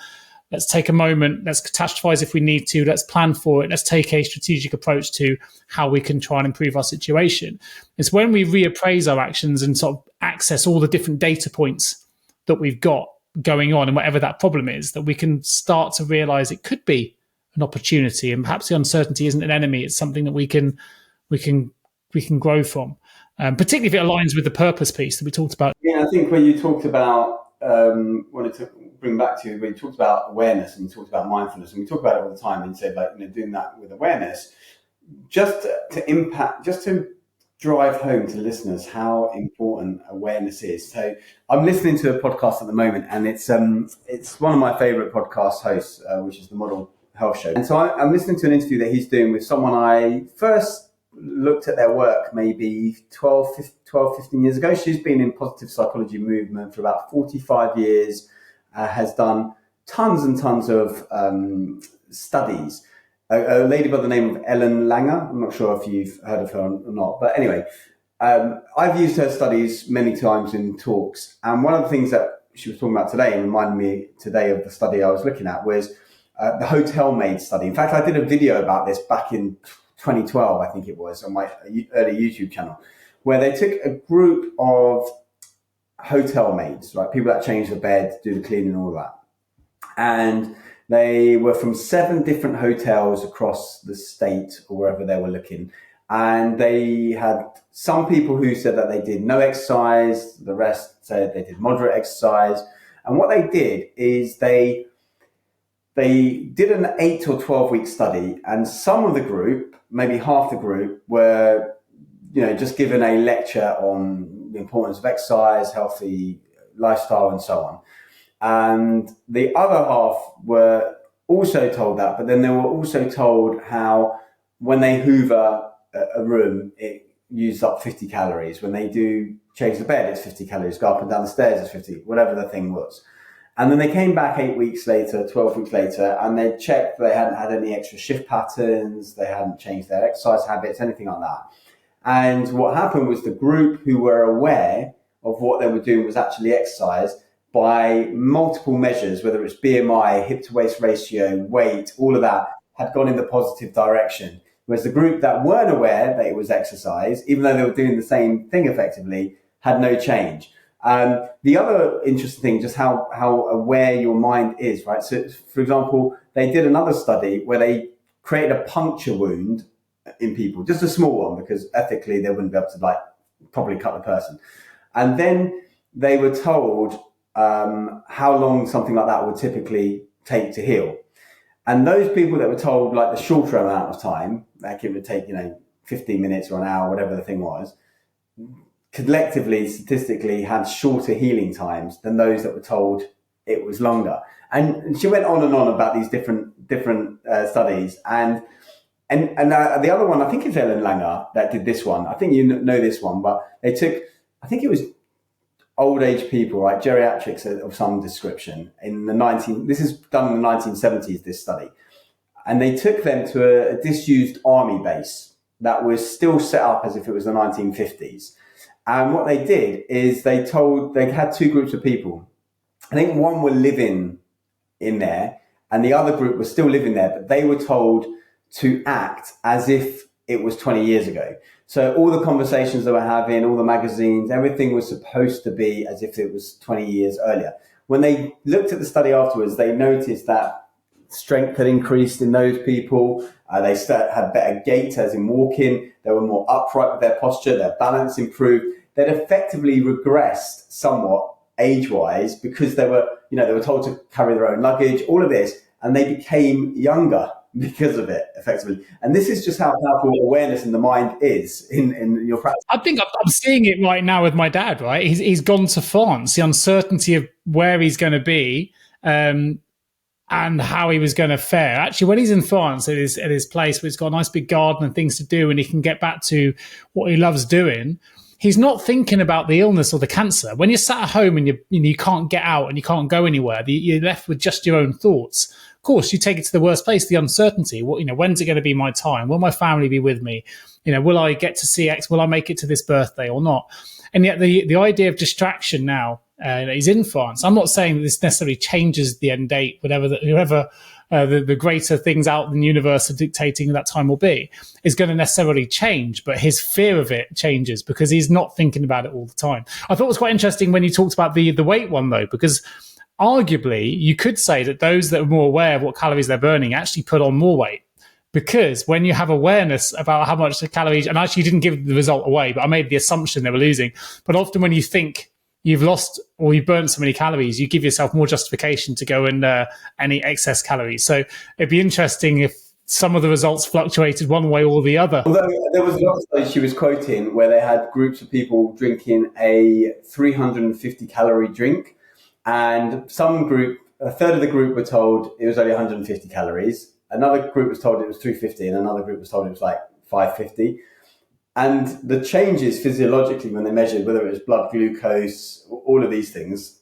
let's take a moment, let's catastrophize if we need to, let's plan for it, let's take a strategic approach to how we can try and improve our situation. It's when we reappraise our actions and sort of access all the different data points that we've got going on and whatever that problem is, that we can start to realize it could be an opportunity, and perhaps the uncertainty isn't an enemy. It's something that we can grow from, particularly if it aligns with the purpose piece that we talked about. Yeah, I think when you talked about, wanted to bring back to when you talked about awareness and you talked about mindfulness, and we talk about it all the time and said, like, you know, doing that with awareness, just to drive home to listeners how important awareness is. So I'm listening to a podcast at the moment, and it's one of my favorite podcast hosts, which is the Model Health Show. And so I'm listening to an interview that he's doing with someone I first looked at their work maybe 12, 15 years ago. She's been in positive psychology movement for about 45 years, has done tons and tons of studies. A lady by the name of Ellen Langer. I'm not sure if you've heard of her or not, but anyway, I've used her studies many times in talks. And one of the things that she was talking about today and reminded me today of the study I was looking at was the hotel maid study. In fact, I did a video about this back in 2012, I think it was, on my early YouTube channel, where they took a group of hotel maids, right, people that change the bed, do the cleaning and all that. And they were from 7 different hotels across the state or wherever they were looking. And they had some people who said that they did no exercise. The rest said they did moderate exercise. And what they did is they did an 8 or 12 week study, and some of the group, maybe half the group, were, you know, just given a lecture on the importance of exercise, healthy lifestyle, and so on. And the other half were also told that, but then they were also told how when they hoover a room, it uses up 50 calories. When they do change the bed, it's 50 calories. Go up and down the stairs, it's 50, whatever the thing was. And then they came back 8 weeks later, 12 weeks later, and they checked they hadn't had any extra shift patterns, they hadn't changed their exercise habits, anything like that. And what happened was the group who were aware of what they were doing was actually exercise by multiple measures, whether it's BMI, hip to waist ratio, weight, all of that had gone in the positive direction. Whereas the group that weren't aware that it was exercise, even though they were doing the same thing effectively, had no change. The other interesting thing, just how aware your mind is, right? So, for example, they did another study where they created a puncture wound in people, just a small one, because ethically they wouldn't be able to probably cut the person. And then they were told how long something like that would typically take to heal. And those people that were told the shorter amount of time, like it would take, 15 minutes or an hour, whatever the thing was, collectively, statistically, had shorter healing times than those that were told it was longer. And she went on and on about these different studies. And the other one, I think it's Ellen Langer that did this one. I think you know this one, but they took, I think it was old age people, right, geriatrics of some description this is done in the 1970s, this study. And they took them to a disused army base. that was still set up as if it was the 1950s. And what they did is they had two groups of people. I think one were living in there and the other group was still living there, but they were told to act as if it was 20 years ago. So all the conversations they were having, all the magazines, everything was supposed to be as if it was 20 years earlier. When they looked at the study afterwards, they noticed that strength had increased in those people. They had better gait, as in walking. They were more upright with their posture. Their balance improved. They'd effectively regressed somewhat age-wise because they were told to carry their own luggage, all of this, and they became younger because of it, effectively. And this is just how powerful awareness in the mind is in your practice. I think I'm seeing it right now with my dad, right? He's gone to France. The uncertainty of where he's going to be and how he was going to fare. Actually, when he's in France at his place where he's got a nice big garden and things to do and he can get back to what he loves doing, he's not thinking about the illness or the cancer. When you're sat at home and you can't get out and you can't go anywhere, you're left with just your own thoughts. Of course, you take it to the worst place, the uncertainty. When's it going to be my time? Will my family be with me? Will I get to see X? Will I make it to this birthday or not? And yet the idea of distraction now, he's in France. I'm not saying that this necessarily changes the end date, whoever the greater things out in the universe are dictating that time will be, is going to necessarily change. But his fear of it changes because he's not thinking about it all the time. I thought it was quite interesting when you talked about the weight one, though, because arguably you could say that those that are more aware of what calories they're burning actually put on more weight. Because when you have awareness about how much the calories, and actually you didn't give the result away, but I made the assumption they were losing. But often when you think you've lost or you've burnt so many calories, you give yourself more justification to go and any excess calories. So it'd be interesting if some of the results fluctuated one way or the other. Although there was another study she was quoting where they had groups of people drinking a 350 calorie drink, and a third of the group were told it was only 150 calories. Another group was told it was 350, and another group was told it was like 550. And the changes physiologically when they measured, whether it was blood glucose, all of these things,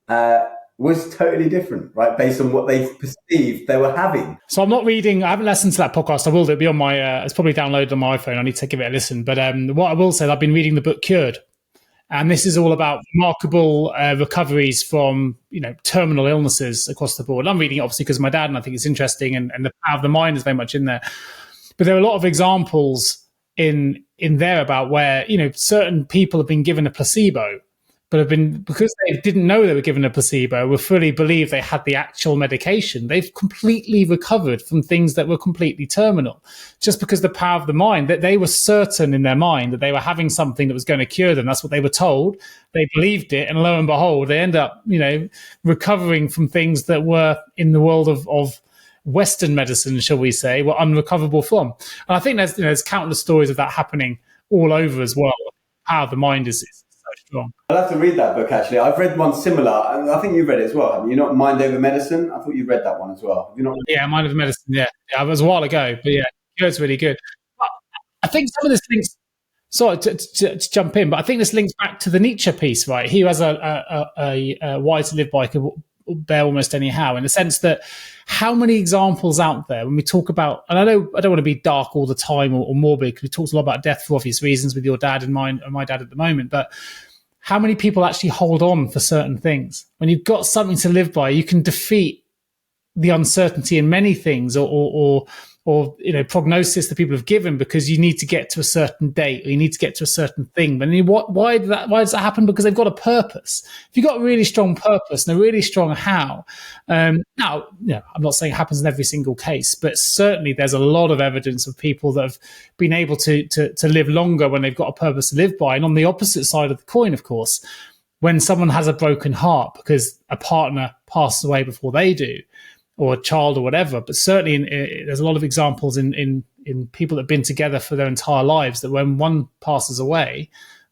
was totally different, right? Based on what they perceived they were having. So I haven't listened to that podcast. I will do it. It'll be on my, it's probably downloaded on my iPhone. I need to give it a listen. But what I will say, I've been reading the book Cured. And this is all about remarkable recoveries from, terminal illnesses across the board. I'm reading it obviously because of my dad, and I think it's interesting, and the power of the mind is very much in there. But there are a lot of examples in there about where, certain people have been given a placebo, but because they didn't know they were given a placebo, were fully believed they had the actual medication. They've completely recovered from things that were completely terminal, just because the power of the mind, that they were certain in their mind that they were having something that was going to cure them. That's what they were told. They believed it, and lo and behold, they end up, recovering from things that were in the world of Western medicine, shall we say, were unrecoverable from. And I think there's countless stories of that happening all over as well. How the mind is so strong. I'll have to read that book, actually. I've read one similar, and I think you've read it as well, haven't you? Not Mind Over Medicine? I thought you read that one as well. Have you not? Yeah, Mind Over Medicine, yeah. It was a while ago, but yeah, it's really good. But I think some of this links, sorry to jump in, but I think this links back to the Nietzsche piece, right? He has a why to live by could bear almost anyhow, in the sense that how many examples out there when we talk about, and I know I don't want to be dark all the time or morbid, because we talked a lot about death for obvious reasons with your dad and mine and my dad at the moment, but how many people actually hold on for certain things? When you've got something to live by, you can defeat the uncertainty in many things, or prognosis that people have given, because you need to get to a certain date or you need to get to a certain thing. But why does that happen? Because they've got a purpose. If you've got a really strong purpose and a really strong how, now, I'm not saying it happens in every single case, but certainly there's a lot of evidence of people that have been able to live longer when they've got a purpose to live by. And on the opposite side of the coin, of course, when someone has a broken heart because a partner passes away before they do, or a child or whatever, but certainly there's a lot of examples in people that have been together for their entire lives that when one passes away,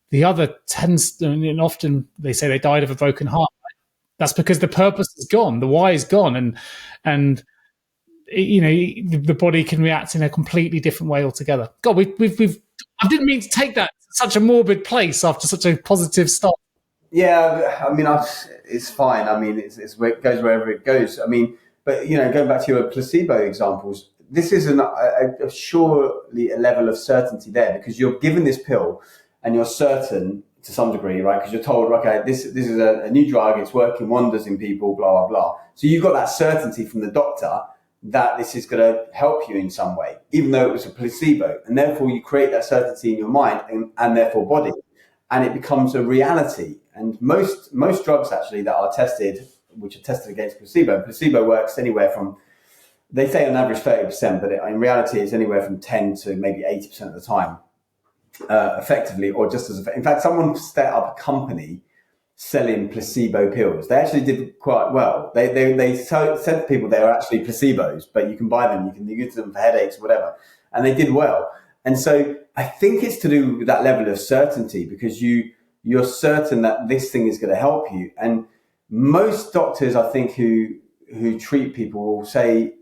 the other tends, and often they say they died of a broken heart. That's because the purpose is gone, the why is gone, and the body can react in a completely different way altogether. God, we've I didn't mean to take that to such a morbid place after such a positive start. Yeah, I mean, it's fine. I mean, it goes wherever it goes. I mean, but going back to your placebo examples, this is surely a level of certainty there, because you're given this pill and you're certain to some degree, right? Because you're told, okay, this is a new drug, it's working wonders in people, blah, blah, blah. So you've got that certainty from the doctor that this is going to help you in some way, even though it was a placebo. And therefore you create that certainty in your mind and therefore body, and it becomes a reality. And most drugs actually that are tested, which are tested against placebo works anywhere from, they say on average 30%, but in reality it's anywhere from 10 to maybe 80% of the time, effectively, or just as in fact, someone set up a company selling placebo pills. They actually did quite well. They said to people they were actually placebos, but you can buy them, you can use them for headaches, whatever, and they did well. And so I think it's to do with that level of certainty, because you're certain that this thing is going to help you. And most doctors, I think, who treat people will say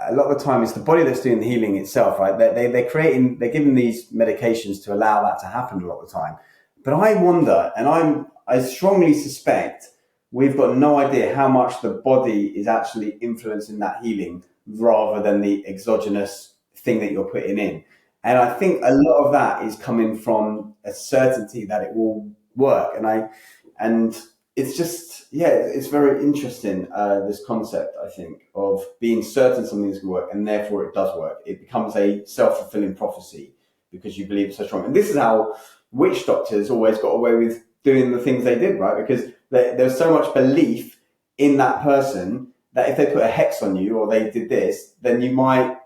a lot of the time it's the body that's doing the healing itself, right? They're giving these medications to allow that to happen a lot of the time. But I wonder, and I strongly suspect we've got no idea how much the body is actually influencing that healing rather than the exogenous thing that you're putting in. And I think a lot of that is coming from a certainty that it will work. And it's just, it's very interesting, this concept, I think, of being certain something's going to work, and therefore it does work. It becomes a self-fulfilling prophecy because you believe it's so strong. And this is how witch doctors always got away with doing the things they did, right? Because there's so much belief in that person that if they put a hex on you or they did this, then you might,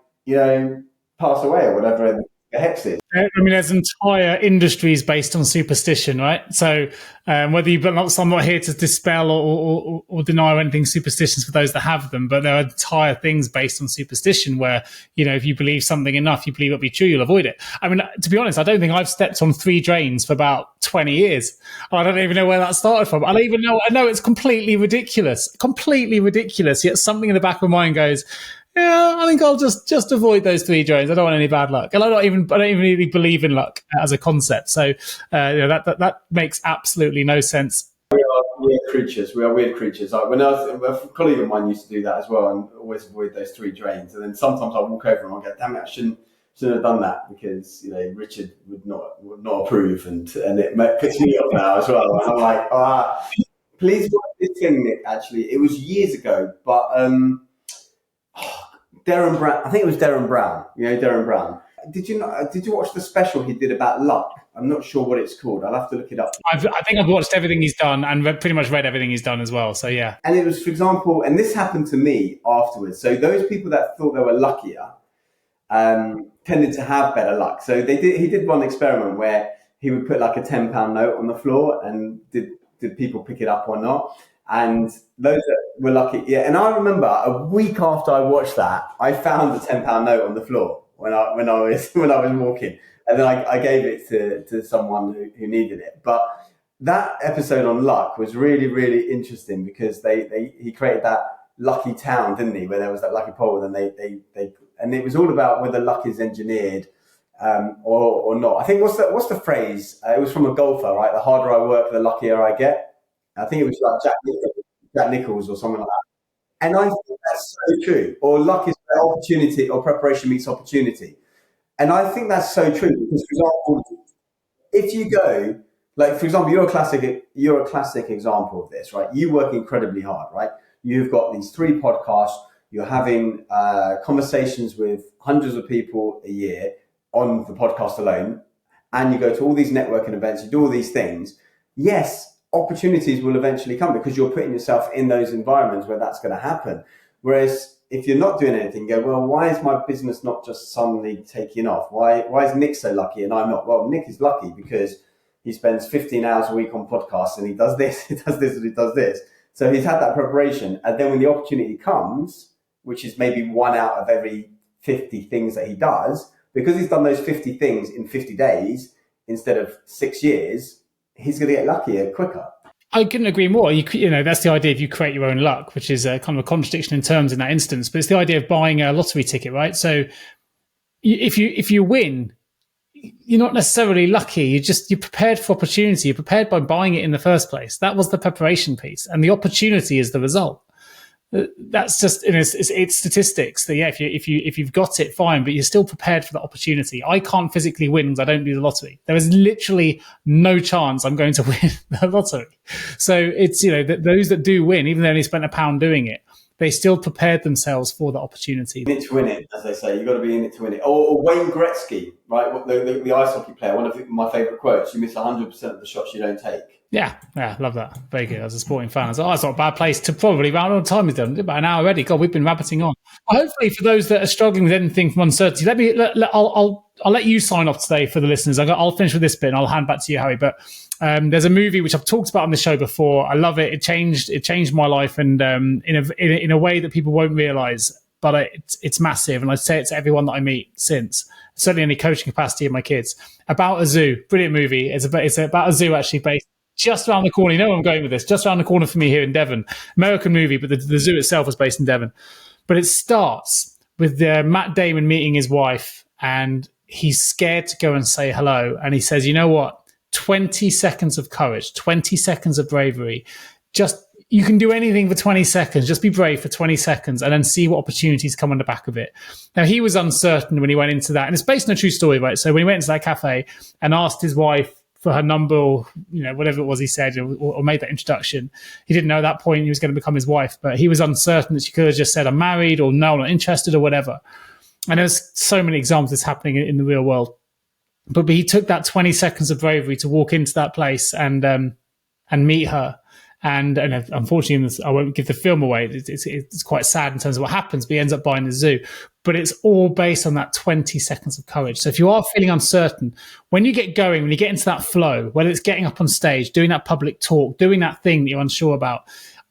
pass away or whatever the hex is. I mean, there's entire industries based on superstition, right? So whether you, but I'm not here to dispel or deny anything superstitions for those that have them, but there are entire things based on superstition where, if you believe something enough, you believe it'll be true, you'll avoid it. I mean, to be honest, I don't think I've stepped on 3 drains for about 20 years. I don't even know where that started from. I know it's completely ridiculous, yet something in the back of my mind goes, yeah, I think I'll just avoid those 3 drains. I don't want any bad luck, and I don't even really believe in luck as a concept. So that makes absolutely no sense. We are weird creatures. Like when a colleague of mine used to do that as well, and always avoid those 3 drains. And then sometimes I walk over and I'll go, "Damn it, I shouldn't have done that," because Richard would not approve, and it puts me off now as well. And I'm like, please watch this thing, Nick. Actually, it was years ago, but Darren Brown. I think it was Darren Brown. Darren Brown. Did you watch the special he did about luck? I'm not sure what it's called. I'll have to look it up. I think I've watched everything he's done and pretty much read everything he's done as well. So yeah. And it was, for example, and this happened to me afterwards. So those people that thought they were luckier tended to have better luck. So he did one experiment where he would put like a £10 note on the floor, and did people pick it up or not? And those that were lucky, yeah. And I remember a week after I watched that, I found the £10 note on the floor when I was walking, and then I gave it to someone who needed it. But that episode on luck was really, really interesting because he created that lucky town, didn't he? Where there was that lucky pole, and and it was all about whether luck is engineered or not. I think what's the phrase? It was from a golfer, right? The harder I work, the luckier I get. I think it was like Jack Nicklaus or something like that. And I think that's so true. Or luck is where opportunity or preparation meets opportunity. And I think that's so true because, for example, if you go, like, for example, you're a classic example of this, right? You work incredibly hard, right? You've got these 3 podcasts. You're having conversations with hundreds of people a year on the podcast alone. And you go to all these networking events. You do all these things. Yes, opportunities will eventually come because you're putting yourself in those environments where that's going to happen. Whereas if you're not doing anything, you go, well, why is my business not just suddenly taking off? Why is Nick so lucky and I'm not? Well, Nick is lucky because he spends 15 hours a week on podcasts and he does this, he does this, and he does this. So he's had that preparation. And then when the opportunity comes, which is maybe 1 out of every 50 things that he does, because he's done those 50 things in 50 days instead of 6 years, he's going to get luckier quicker. I couldn't agree more. That's the idea of you create your own luck, which is a kind of a contradiction in terms in that instance. But it's the idea of buying a lottery ticket, right? So if you win, you're not necessarily lucky. You're prepared for opportunity. You're prepared by buying it in the first place. That was the preparation piece, and the opportunity is the result. That's just it's statistics. That if you've got it, fine, but you're still prepared for the opportunity. I can't physically win because I don't do the lottery. There is literally no chance I'm going to win the lottery. So it's those that do win, even though they only spent £1 doing it, they still prepared themselves for the opportunity. In it to win it, as they say, you've got to be in it to win it. Or Wayne Gretzky, right? The ice hockey player. One of my favourite quotes: "You miss 100% of the shots you don't take." Yeah, love that. Very good. As a sporting fan, I was like, it's not a bad place to probably round on time. We've done about an hour already. God, we've been rabbiting on. Well, hopefully, for those that are struggling with anything from uncertainty, I'll let you sign off today for the listeners. I'll finish with this bit and I'll hand back to you, Harry. But there's a movie which I've talked about on the show before. I love it. It changed my life, and in a way that people won't realise. But it's massive, and I say it to everyone that I meet since. Certainly, in the coaching capacity of my kids. About a zoo, brilliant movie. It's about a zoo actually based just around the corner. You know where I'm going with this. Just around the corner for me here in Devon. American movie, but the zoo itself was based in Devon. But it starts with Matt Damon meeting his wife, and he's scared to go and say hello. And he says, you know what? 20 seconds of courage, 20 seconds of bravery. You can do anything for 20 seconds. Just be brave for 20 seconds and then see what opportunities come on the back of it. Now, he was uncertain when he went into that. And it's based on a true story, right? So when he went into that cafe and asked his wife for her number, or whatever it was he said, or made that introduction, he didn't know at that point he was going to become his wife, but he was uncertain that she could have just said, I'm married, or no, I'm not interested, or whatever. And there's so many examples of this happening in the real world. But he took that 20 seconds of bravery to walk into that place and meet her. And unfortunately, I won't give the film away. It's quite sad in terms of what happens, but he ends up buying the zoo. But it's all based on that 20 seconds of courage. So if you are feeling uncertain, when you get going, when you get into that flow, whether it's getting up on stage, doing that public talk, doing that thing that you're unsure about,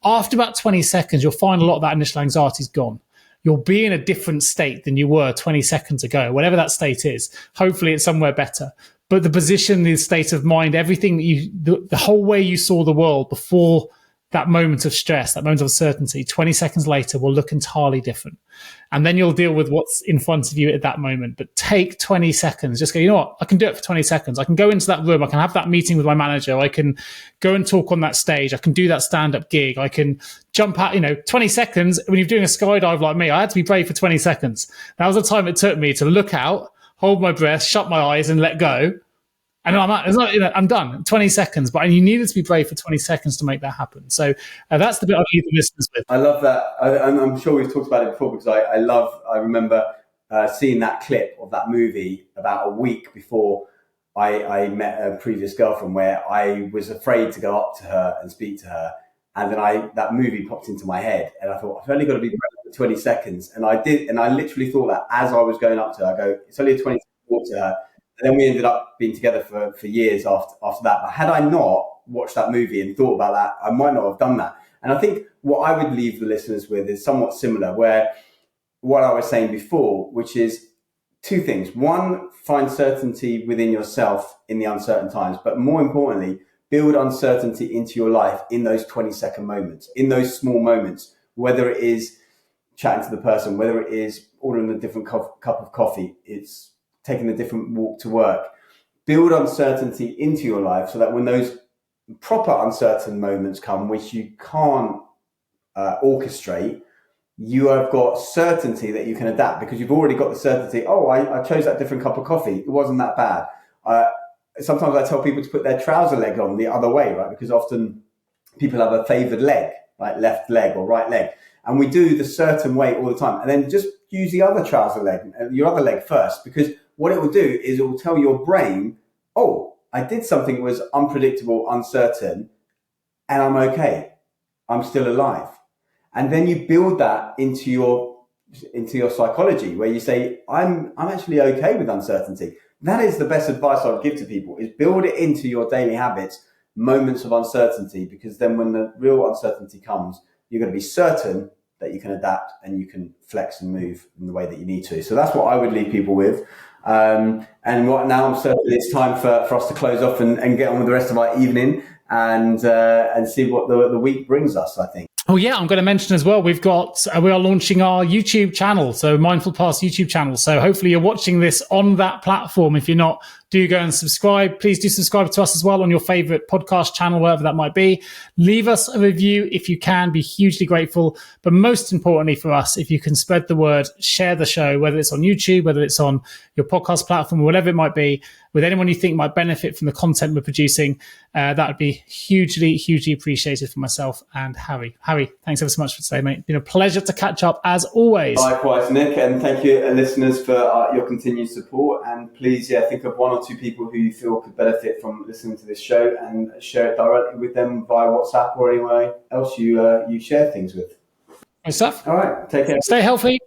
after about 20 seconds, you'll find a lot of that initial anxiety is gone. You'll be in a different state than you were 20 seconds ago, whatever that state is. Hopefully it's somewhere better. But the position, the state of mind, everything the whole way you saw the world before that moment of stress, that moment of uncertainty, 20 seconds later will look entirely different. And then you'll deal with what's in front of you at that moment. But take 20 seconds. Just go, you know what? I can do it for 20 seconds. I can go into that room. I can have that meeting with my manager. I can go and talk on that stage. I can do that stand-up gig. I can jump out, 20 seconds. When you're doing a skydive like me, I had to be brave for 20 seconds. That was the time it took me to look out, hold my breath, shut my eyes and let go. And I'm done. 20 seconds. But you needed to be brave for 20 seconds to make that happen. So that's the bit I'll leave the listeners with. I love that. I'm sure we've talked about it before because I remember seeing that clip of that movie about a week before I met a previous girlfriend, where I was afraid to go up to her and speak to her. And then that movie popped into my head and I thought, I've only got to be brave for 20 seconds. And I did. And I literally thought that as I was going up to her, I go, it's only a 20 second walk to her. And then we ended up being together for years after that. But had I not watched that movie and thought about that, I might not have done that. And I think what I would leave the listeners with is somewhat similar, where what I was saying before, which is two things. One, find certainty within yourself in the uncertain times. But more importantly, build uncertainty into your life in those 20-second moments, in those small moments, whether it is chatting to the person, whether it is ordering a different cup of coffee, it's taking a different walk to work. Build uncertainty into your life so that when those proper uncertain moments come, which you can't orchestrate, you have got certainty that you can adapt because you've already got the certainty. Oh, I chose that different cup of coffee. It wasn't that bad. Sometimes I tell people to put their trouser leg on the other way, right? Because often people have a favored leg, like left leg or right leg. And we do the certain way all the time. And then just use the other trouser leg, your other leg first, because what it will do is it will tell your brain, oh, I did something that was unpredictable, uncertain, and I'm okay. I'm still alive. And then you build that into your psychology, where you say, I'm actually okay with uncertainty. That is the best advice I would give to people, is build it into your daily habits, moments of uncertainty, because then when the real uncertainty comes, you're going to be certain that you can adapt and you can flex and move in the way that you need to. So that's what I would leave people with. And what now I'm certain it's time for us to close off and get on with the rest of our evening and see what the week brings us, I think. Oh yeah, I'm going to mention as well. We are launching our YouTube channel, so Mindful Pass YouTube channel. So hopefully you're watching this on that platform. If you're not, do go and subscribe. Please do subscribe to us as well on your favorite podcast channel, wherever that might be. Leave us a review if you can. Be hugely grateful. But most importantly for us, if you can spread the word, share the show, whether it's on YouTube, whether it's on your podcast platform, or whatever it might be, with anyone you think might benefit from the content we're producing. That would be hugely, hugely appreciated for myself and Harry. Harry, thanks ever so much for today, mate. It's been a pleasure to catch up as always. Likewise, Nick, and thank you, listeners, for your continued support. And please, think of one or two people who you feel could benefit from listening to this show and share it directly with them via WhatsApp or anywhere else you share things with. Good stuff. All right, take care. Stay healthy.